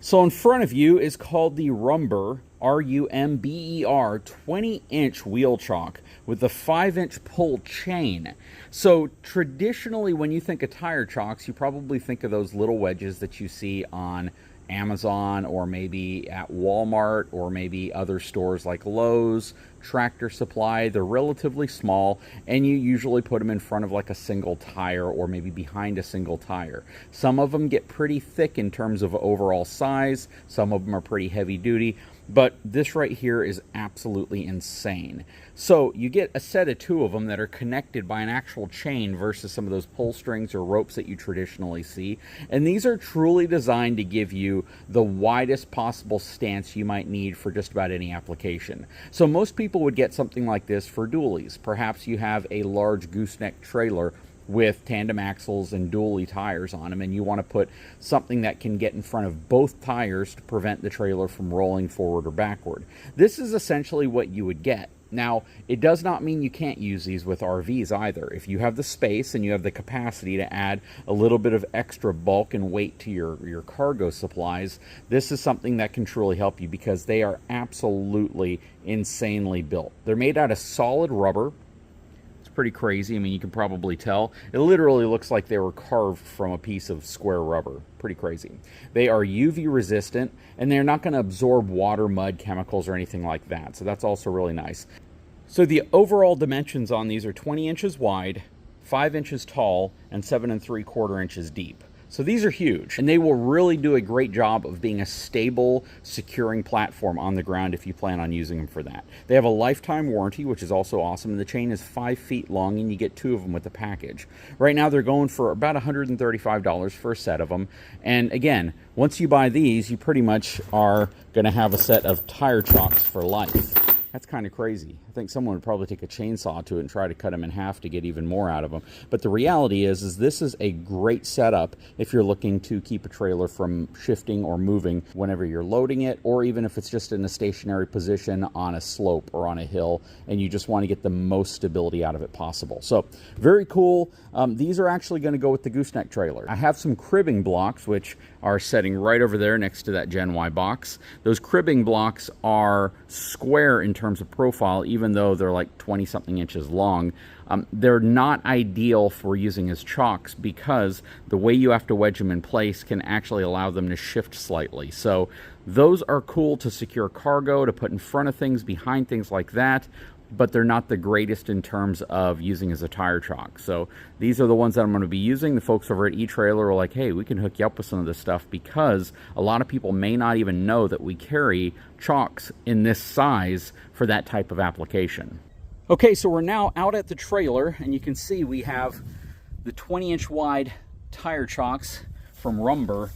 So in front of you is called the Rumber, R-U-M-B-E-R, 20-inch wheel chock with a 5-inch pull chain. So traditionally, when you think of tire chocks, you probably think of those little wedges that you see on Amazon or maybe at Walmart or maybe other stores like Lowe's, Tractor Supply. They're relatively small, and you usually put them in front of like a single tire or maybe behind a single tire. Some of them get pretty thick in terms of overall size. Some of them are pretty heavy duty. But this right here is absolutely insane. So you get a set of 2 of them that are connected by an actual chain versus some of those pull strings or ropes that you traditionally see. And these are truly designed to give you the widest possible stance you might need for just about any application. So most people would get something like this for dualies. Perhaps you have a large gooseneck trailer with tandem axles and dually tires on them, and you want to put something that can get in front of both tires to prevent the trailer from rolling forward or backward. This is essentially what you would get. Now, it does not mean you can't use these with RVs either. If you have the space and you have the capacity to add a little bit of extra bulk and weight to your cargo supplies, this is something that can truly help you because they are absolutely insanely built. They're made out of solid rubber. Pretty crazy. I mean, you can probably tell. It literally looks like they were carved from a piece of square rubber. Pretty crazy. They are UV resistant, and they're not going to absorb water, mud, chemicals, or anything like that. So that's also really nice. So the overall dimensions on these are 20 inches wide, 5 inches tall, and 7 3/4 inches deep. So these are huge, and they will really do a great job of being a stable, securing platform on the ground if you plan on using them for that. They have a lifetime warranty, which is also awesome, and the chain is 5 feet long, and you get 2 of them with the package. Right now, they're going for about $135 for a set of them, and again, once you buy these, you pretty much are going to have a set of tire chocks for life. That's kind of crazy. I think someone would probably take a chainsaw to it and try to cut them in half to get even more out of them. But the reality is this is a great setup if you're looking to keep a trailer from shifting or moving whenever you're loading it, or even if it's just in a stationary position on a slope or on a hill and you just want to get the most stability out of it possible. So very cool. These are actually going to go with the Gooseneck trailer. I have some cribbing blocks which are setting right over there next to that Gen Y box. Those cribbing blocks are square in terms of profile, even though they're like 20-something inches long. They're not ideal for using as chocks because the way you have to wedge them in place can actually allow them to shift slightly. So those are cool to secure cargo, to put in front of things, behind things like that, but they're not the greatest in terms of using as a tire chock. So these are the ones that I'm going to be using. The folks over at eTrailer are like, hey, we can hook you up with some of this stuff, because a lot of people may not even know that we carry chocks in this size for that type of application. Okay, so we're now out at the trailer, and you can see we have the 20-inch wide tire chocks from Rumber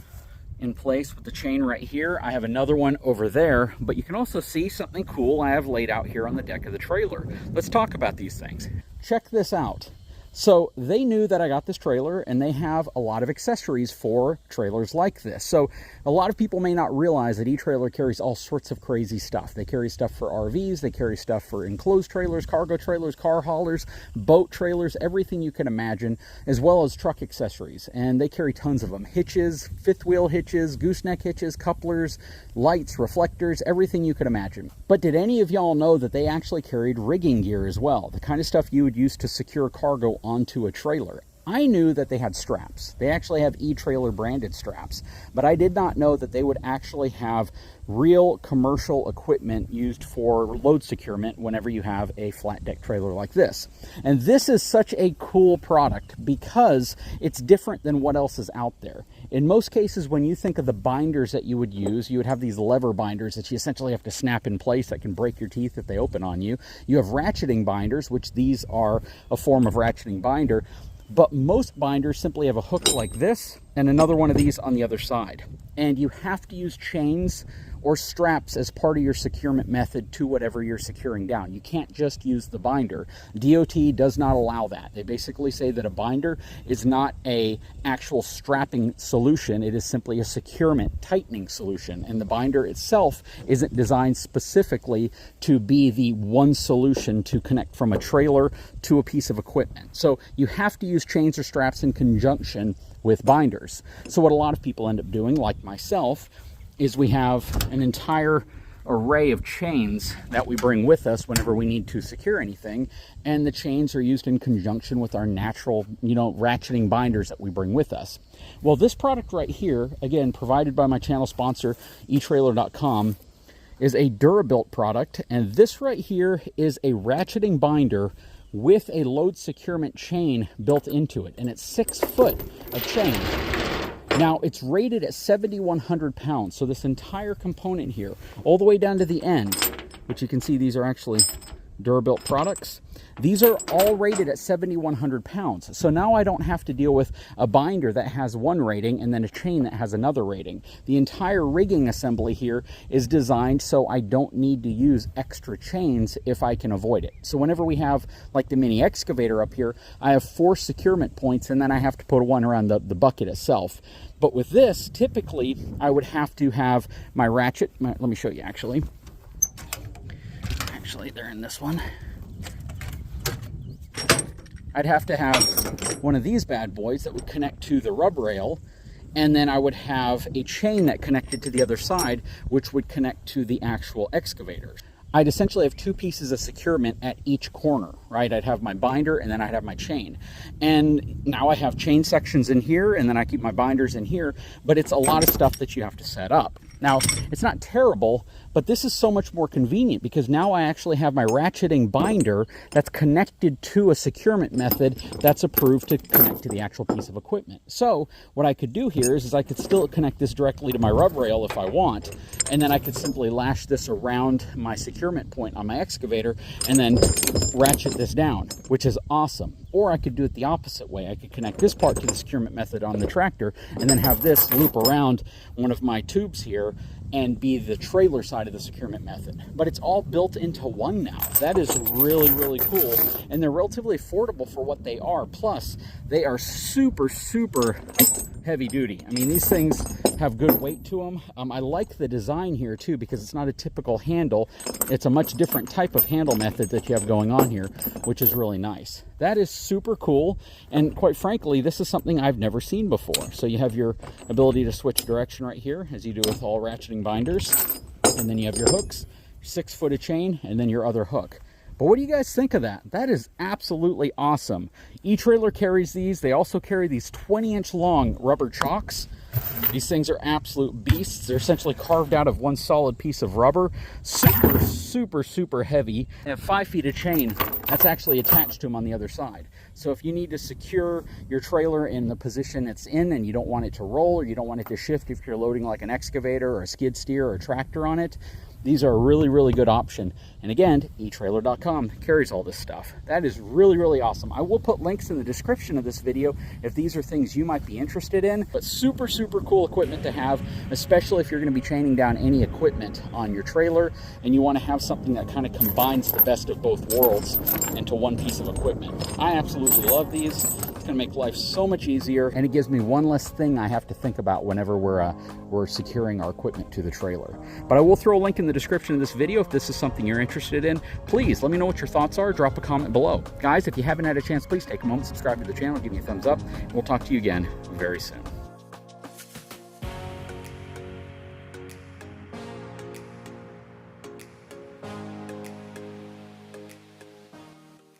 in place with the chain right here. I have another one over there, but you can also see something cool I have laid out here on the deck of the trailer. Let's talk about these things. Check this out. So they knew that I got this trailer, and they have a lot of accessories for trailers like this. So a lot of people may not realize that eTrailer carries all sorts of crazy stuff. They carry stuff for RVs, they carry stuff for enclosed trailers, cargo trailers, car haulers, boat trailers, everything you can imagine, as well as truck accessories. And they carry tons of them. Hitches, fifth wheel hitches, gooseneck hitches, couplers, lights, reflectors, everything you can imagine. But did any of y'all know that they actually carried rigging gear as well? The kind of stuff you would use to secure cargo onto a trailer. I knew that they had straps. They actually have eTrailer branded straps, but I did not know that they would actually have real commercial equipment used for load securement whenever you have a flat deck trailer like this. And this is such a cool product because it's different than what else is out there. In most cases, when you think of the binders that you would use, you would have these lever binders that you essentially have to snap in place that can break your teeth if they open on you. You have ratcheting binders, which these are a form of ratcheting binder. But most binders simply have a hook like this and another one of these on the other side. And you have to use chains or straps as part of your securement method to whatever you're securing down. You can't just use the binder. DOT does not allow that. They basically say that a binder is not an actual strapping solution. It is simply a securement tightening solution. And the binder itself isn't designed specifically to be the one solution to connect from a trailer to a piece of equipment. So you have to use chains or straps in conjunction with binders. So what a lot of people end up doing, like myself, is we have an entire array of chains that we bring with us whenever we need to secure anything, and the chains are used in conjunction with our natural, ratcheting binders that we bring with us. Well, this product right here, again, provided by my channel sponsor, eTrailer.com, is a Durabuilt product, and this right here is a ratcheting binder with a load securement chain built into it, and it's 6 foot of chain. Now, it's rated at 7,100 pounds, so this entire component here, all the way down to the end, which you can see these are actually Durabuilt products, these are all rated at 7,100 pounds. So now I don't have to deal with a binder that has one rating and then a chain that has another rating. The entire rigging assembly here is designed so I don't need to use extra chains if I can avoid it. So whenever we have like the mini excavator up here, I have 4 securement points, and then I have to put one around the bucket itself. But with this, typically I would have to have my ratchet, let me show you actually. Actually, they're in this one. I'd have to have one of these bad boys that would connect to the rub rail, and then I would have a chain that connected to the other side, which would connect to the actual excavator. I'd essentially have 2 pieces of securement at each corner, right? I'd have my binder and then I'd have my chain. And now I have chain sections in here, and then I keep my binders in here, but it's a lot of stuff that you have to set up. Now, it's not terrible, but this is so much more convenient because now I actually have my ratcheting binder that's connected to a securement method that's approved to connect to the actual piece of equipment. So what I could do here is I could still connect this directly to my rub rail if I want, and then I could simply lash this around my securement point on my excavator and then ratchet this down, which is awesome. Or I could do it the opposite way. I could connect this part to the securement method on the tractor and then have this loop around one of my tubes here and be the trailer side of the securement method. But it's all built into one now. That is really, really cool. And they're relatively affordable for what they are. Plus, they are super, super heavy duty. I mean, these things have good weight to them. I like the design here too, because it's not a typical handle. It's a much different type of handle method that you have going on here, which is really nice. That is super cool. And quite frankly, this is something I've never seen before. So you have your ability to switch direction right here, as you do with all ratcheting binders. And then you have your hooks, 6 foot of chain, and then your other hook. But what do you guys think of that? That is absolutely awesome. eTrailer carries these. They also carry these 20-inch long rubber chocks. These things are absolute beasts. They're essentially carved out of one solid piece of rubber. Super, super, super heavy. They have 5 feet of chain that's actually attached to them on the other side. So if you need to secure your trailer in the position it's in and you don't want it to roll, or you don't want it to shift if you're loading like an excavator or a skid steer or a tractor on it, these are a really, really good option. And again, eTrailer.com carries all this stuff. That is really, really awesome. I will put links in the description of this video if these are things you might be interested in. But super, super cool equipment to have, especially if you're going to be chaining down any equipment on your trailer and you want to have something that kind of combines the best of both worlds into one piece of equipment. I absolutely love these. It's going to make life so much easier, and it gives me one less thing I have to think about whenever we're securing our equipment to the trailer. But I will throw a link in the description of this video if this is something you're interested in. Please let me know what your thoughts are. Drop a comment below. Guys, if you haven't had a chance, please take a moment, subscribe to the channel, give me a thumbs up, and we'll talk to you again very soon.